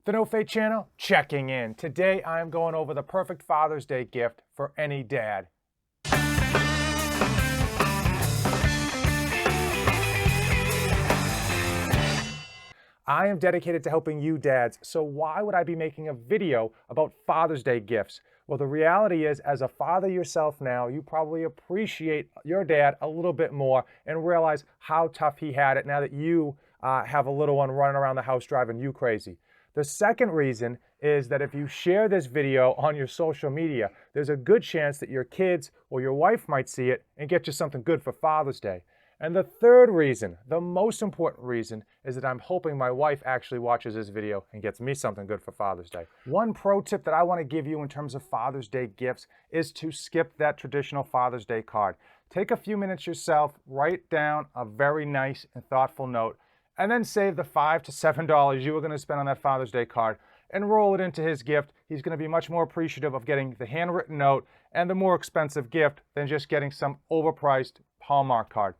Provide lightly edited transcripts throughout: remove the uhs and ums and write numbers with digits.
The No Fate channel, checking in. Today I am going over the perfect Father's Day gift for any dad. I am dedicated to helping you dads, so why would I be making a video about Father's Day gifts? Well, the reality is, as a father yourself now, you probably appreciate your dad a little bit more and realize how tough he had it now that you have a little one running around the house driving you crazy. The second reason is that if you share this video on your social media, there's a good chance that your kids or your wife might see it and get you something good for Father's Day. And the third reason, the most important reason, is that I'm hoping my wife actually watches this video and gets me something good for Father's Day. One pro tip that I want to give you in terms of Father's Day gifts is to skip that traditional Father's Day card. Take a few minutes yourself, write down a very nice and thoughtful note, and then save the $5 to $7 you were going to spend on that Father's Day card and roll it into his gift. He's going to be much more appreciative of getting the handwritten note and the more expensive gift than just getting some overpriced Hallmark card.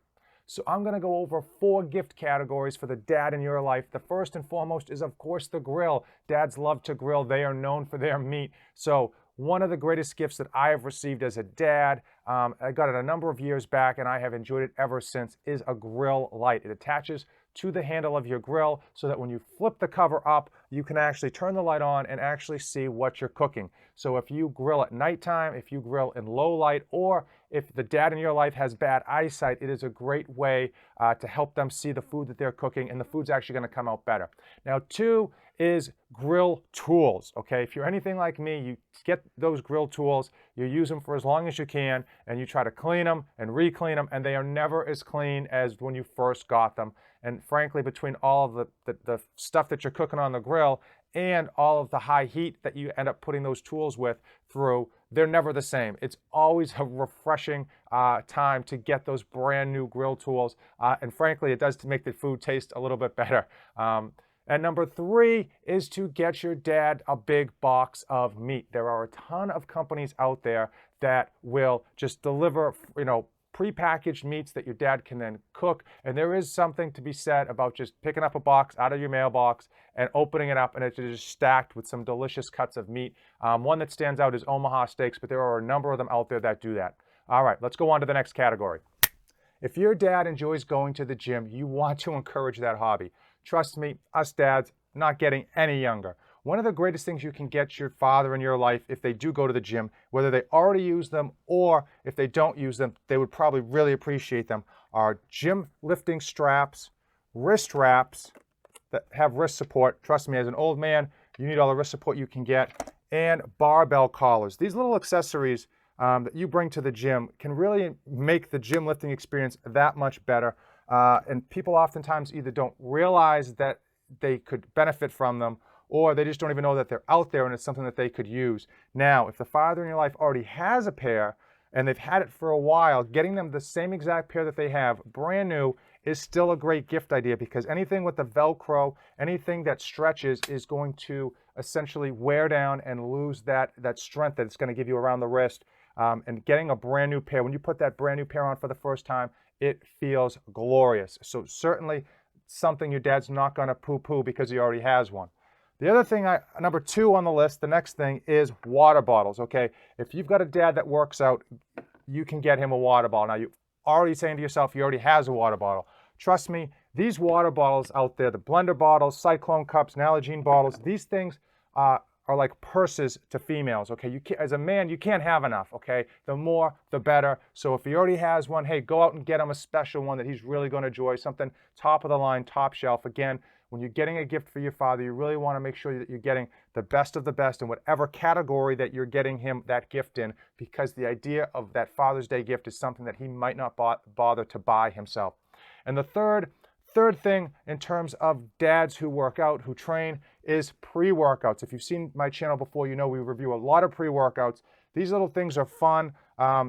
So I'm going to go over 4 gift categories for the dad in your life. The first and foremost is, of course, the grill. Dads love to grill. They are known for their meat. So one of the greatest gifts that I have received as a dad, I got it a number of years back and I have enjoyed it ever since, is a grill light. It attaches to the handle of your grill so that when you flip the cover up, you can actually turn the light on and actually see what you're cooking. So if you grill at nighttime, if you grill in low light, or if the dad in your life has bad eyesight, it is a great way to help them see the food that they're cooking, and the food's actually going to come out better. Now, 2 is grill tools, okay? If you're anything like me, you get those grill tools, you use them for as long as you can, and you try to clean them and re-clean them, and they are never as clean as when you first got them. And frankly, between all of the stuff that you're cooking on the grill and all of the high heat that you end up putting those tools with through, they're never the same. It's always a refreshing time to get those brand new grill tools. And frankly, it does to make the food taste a little bit better. And number 3 is to get your dad a big box of meat. There are a ton of companies out there that will just deliver, prepackaged meats that your dad can then cook. And there is something to be said about just picking up a box out of your mailbox and opening it up, and it's just stacked with some delicious cuts of meat. One that stands out is Omaha Steaks, but there are a number of them out there that do that. All right, let's go on to the next category. If your dad enjoys going to the gym, you want to encourage that hobby. Trust me, us dads, not getting any younger. One of the greatest things you can get your father in your life, if they do go to the gym, whether they already use them or if they don't use them, they would probably really appreciate them, are gym lifting straps, wrist wraps that have wrist support. Trust me, as an old man, you need all the wrist support you can get, and barbell collars. These little accessories that you bring to the gym can really make the gym lifting experience that much better. And people oftentimes either don't realize that they could benefit from them, or they just don't even know that they're out there and it's something that they could use. Now, if the father in your life already has a pair and they've had it for a while, getting them the same exact pair that they have, brand new, is still a great gift idea, because anything with the Velcro, anything that stretches is going to essentially wear down and lose that strength that it's going to give you around the wrist. And getting a brand new pair, when you put that brand new pair on for the first time, it feels glorious. So certainly something your dad's not going to poo-poo because he already has one. The other thing, number 2 on the list, the next thing is water bottles, okay? If you've got a dad that works out, you can get him a water bottle. Now, you're already saying to yourself, he already has a water bottle. Trust me, these water bottles out there, the blender bottles, Cyclone cups, Nalgene bottles, these things are like purses to females, okay? As a man, you can't have enough, okay? The more, the better. So if he already has one, hey, go out and get him a special one that he's really going to enjoy, something top of the line, top shelf. Again, when you're getting a gift for your father, you really want to make sure that you're getting the best of the best in whatever category that you're getting him that gift in, because the idea of that Father's Day gift is something that he might not bother to buy himself. And the third thing in terms of dads who work out, who train, is pre-workouts. If you've seen my channel before, you know we review a lot of pre-workouts. These little things are fun.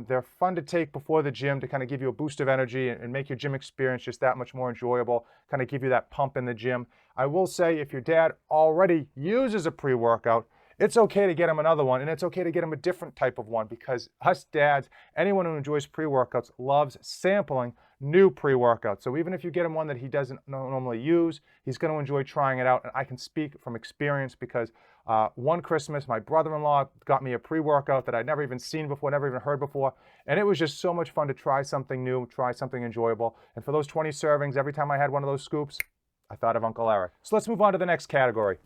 They're fun to take before the gym to kind of give you a boost of energy and make your gym experience just that much more enjoyable, kind of give you that pump in the gym. I will say, if your dad already uses a pre-workout, it's okay to get him another one, and it's okay to get him a different type of one, because us dads, anyone who enjoys pre-workouts, loves sampling new pre-workout. So even if you get him one that he doesn't normally use, he's going to enjoy trying it out. And I can speak from experience because one Christmas, my brother-in-law got me a pre-workout that I'd never even seen before, never even heard before. And it was just so much fun to try something new, try something enjoyable. And for those 20 servings, every time I had one of those scoops, I thought of Uncle Eric. So let's move on to the next category.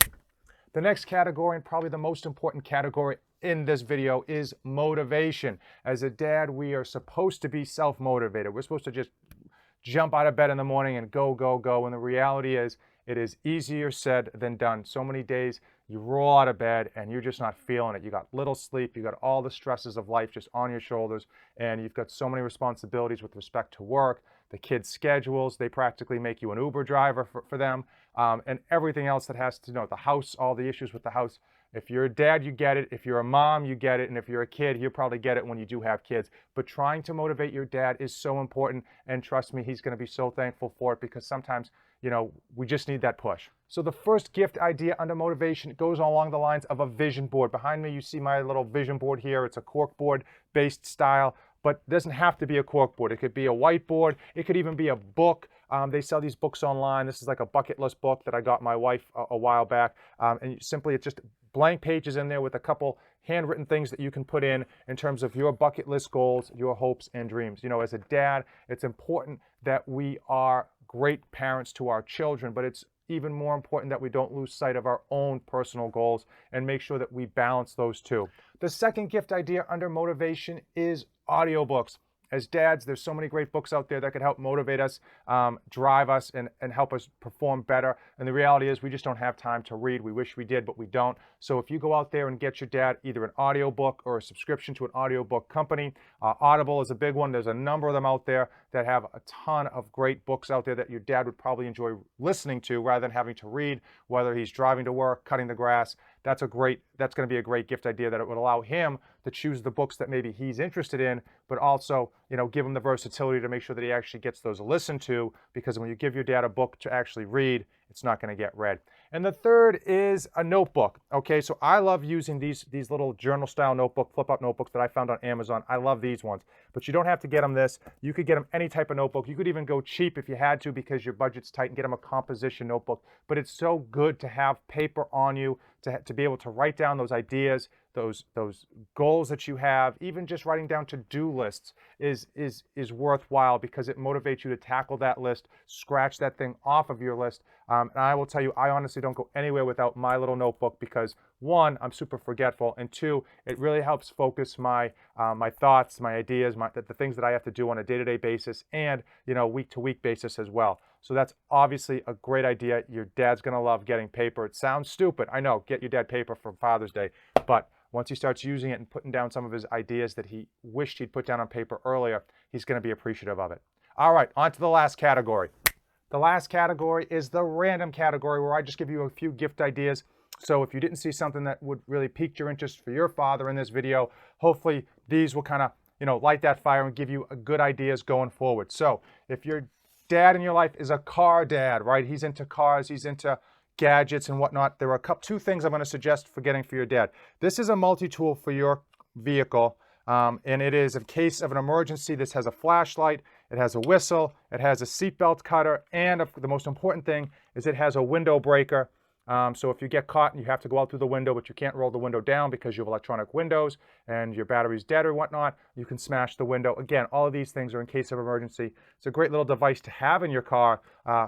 The next category, and probably the most important category in this video, is motivation. As a dad, we are supposed to be self-motivated. We're supposed to just jump out of bed in the morning and go, go, go. And the reality is, it is easier said than done. So many days you roll out of bed and you're just not feeling it. You got little sleep, you got all the stresses of life just on your shoulders, and you've got so many responsibilities with respect to work, the kids' schedules. They practically make you an Uber driver for them, and everything else that has to do with the house, all the issues with the house. If you're a dad, you get it. If you're a mom, you get it. And if you're a kid, you'll probably get it when you do have kids. But trying to motivate your dad is so important. And trust me, he's going to be so thankful for it, because sometimes, we just need that push. So the first gift idea under motivation goes along the lines of a vision board. Behind me, you see my little vision board here. It's a corkboard based style, but it doesn't have to be a corkboard. It could be a whiteboard. It could even be a book. They sell these books online. This is like a bucket list book that I got my wife a while back. And simply, it's just blank pages in there with a couple handwritten things that you can put in terms of your bucket list goals, your hopes and dreams. As a dad, it's important that we are great parents to our children, but it's even more important that we don't lose sight of our own personal goals and make sure that we balance those two. The second gift idea under motivation is audiobooks. As dads, there's so many great books out there that could help motivate us, drive us, and help us perform better. And the reality is we just don't have time to read. We wish we did, but we don't. So if you go out there and get your dad either an audiobook or a subscription to an audiobook company, Audible is a big one. There's a number of them out there that have a ton of great books out there that your dad would probably enjoy listening to rather than having to read, whether he's driving to work, cutting the grass. That's going to be a great gift idea, that it would allow him to choose the books that maybe he's interested in, but also, give him the versatility to make sure that he actually gets those listened to, because when you give your dad a book to actually read, it's not going to get read. And the third is a notebook. Okay, so I love using these little journal style notebook, flip up notebooks that I found on Amazon. I love these ones, but you don't have to get them this. You could get them any type of notebook. You could even go cheap if you had to, because your budget's tight, and get them a composition notebook. But it's so good to have paper on you, to be able to write down those ideas, those goals that you have. Even just writing down to-do lists is worthwhile, because it motivates you to tackle that list, scratch that thing off of your list. And I will tell you, I honestly don't go anywhere without my little notebook, because one, I'm super forgetful, and two, it really helps focus my thoughts, my ideas, the things that I have to do on a day-to-day basis, and week-to-week basis as well. So that's obviously a great idea. Your dad's gonna love getting paper. It sounds stupid, I know, get your dad paper for Father's Day, but once he starts using it and putting down some of his ideas that he wished he'd put down on paper earlier, he's going to be appreciative of it. All right, on to the last category. The last category is the random category, where I just give you a few gift ideas. So if you didn't see something that would really pique your interest for your father in this video, hopefully these will kind of, light that fire and give you good ideas going forward. So if your dad in your life is a car dad, right? He's into cars, he's into gadgets and whatnot. There are two things I'm going to suggest for getting for your dad. This is a multi-tool for your vehicle, and it is in case of an emergency. This has a flashlight, it has a whistle, it has a seatbelt cutter, and the most important thing is it has a window breaker. So if you get caught and you have to go out through the window, but you can't roll the window down because you have electronic windows and your battery's dead or whatnot, you can smash the window. Again, all of these things are in case of emergency. It's a great little device to have in your car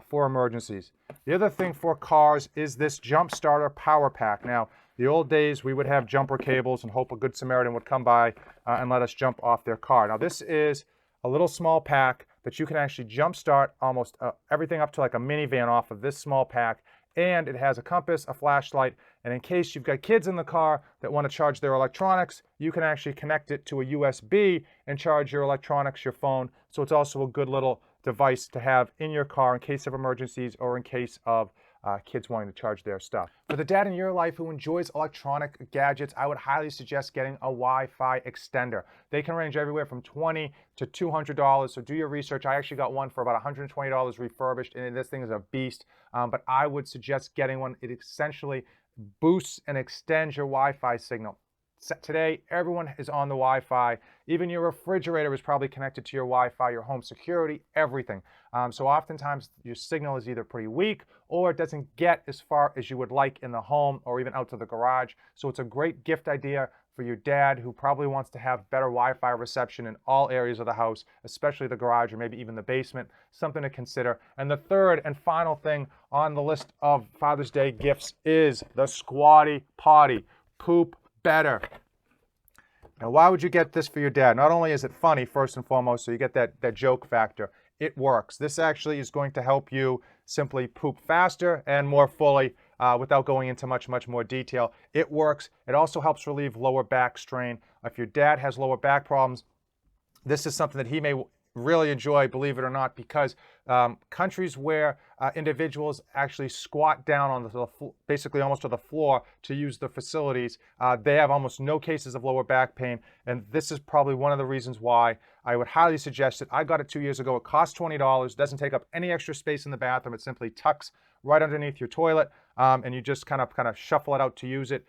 for emergencies. The other thing for cars is this jump starter power pack. Now, the old days, we would have jumper cables and hope a good Samaritan would come by and let us jump off their car. Now, this is a little small pack that you can actually jump start almost everything up to like a minivan off of this small pack. And it has a compass, a flashlight, and in case you've got kids in the car that want to charge their electronics, you can actually connect it to a USB and charge your electronics, your phone. So it's also a good little device to have in your car in case of emergencies or in case of kids wanting to charge their stuff. For the dad in your life who enjoys electronic gadgets, I would highly suggest getting a Wi-Fi extender. They can range everywhere from $20 to $200, so do your research. I actually got one for about $120 refurbished, and this thing is a beast, but I would suggest getting one. It essentially boosts and extends your Wi-Fi signal. Today, everyone is on the Wi-Fi. Even your refrigerator is probably connected to your Wi-Fi, your home security, everything. So oftentimes your signal is either pretty weak or it doesn't get as far as you would like in the home or even out to the garage. So it's a great gift idea for your dad who probably wants to have better Wi-Fi reception in all areas of the house, especially the garage or maybe even the basement. Something to consider. And the third and final thing on the list of Father's Day gifts is the Squatty Potty. Poop better. Now, why would you get this for your dad? Not only is it funny, first and foremost, so you get that joke factor, it works. This actually is going to help you simply poop faster and more fully without going into much more detail. It works. It also helps relieve lower back strain. If your dad has lower back problems, this is something that he may really enjoy, believe it or not, because countries where individuals actually squat down on the basically almost to the floor to use the facilities, they have almost no cases of lower back pain, and this is probably one of the reasons why I would highly suggest it. I got it 2 years ago. It costs $20. Doesn't take up any extra space in the bathroom. It simply tucks right underneath your toilet, and you just kind of shuffle it out to use it.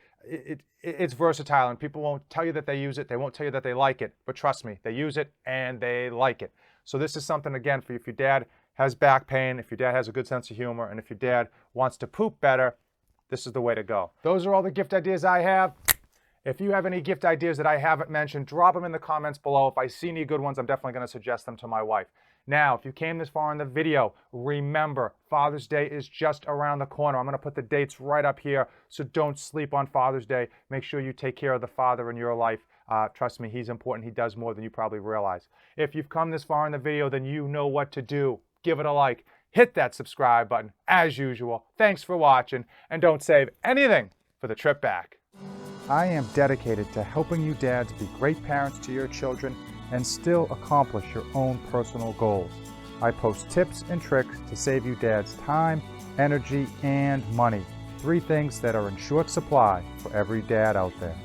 It's versatile, and people won't tell you that they use it. They won't tell you that they like it, but trust me, they use it and they like it. So this is something, again, for if your dad has back pain, if your dad has a good sense of humor, and if your dad wants to poop better, this is the way to go. Those are all the gift ideas I have. If you have any gift ideas that I haven't mentioned, drop them in the comments below. If I see any good ones, I'm definitely going to suggest them to my wife. Now, if you came this far in the video, remember, Father's Day is just around the corner. I'm going to put the dates right up here, so don't sleep on Father's Day. Make sure you take care of the father in your life. Trust me, he's important. He does more than you probably realize. If you've come this far in the video, then you know what to do. Give it a like. Hit that subscribe button, as usual. Thanks for watching, and don't save anything for the trip back. I am dedicated to helping you dads be great parents to your children and still accomplish your own personal goals. I post tips and tricks to save you dads time, energy, and money. 3 things that are in short supply for every dad out there.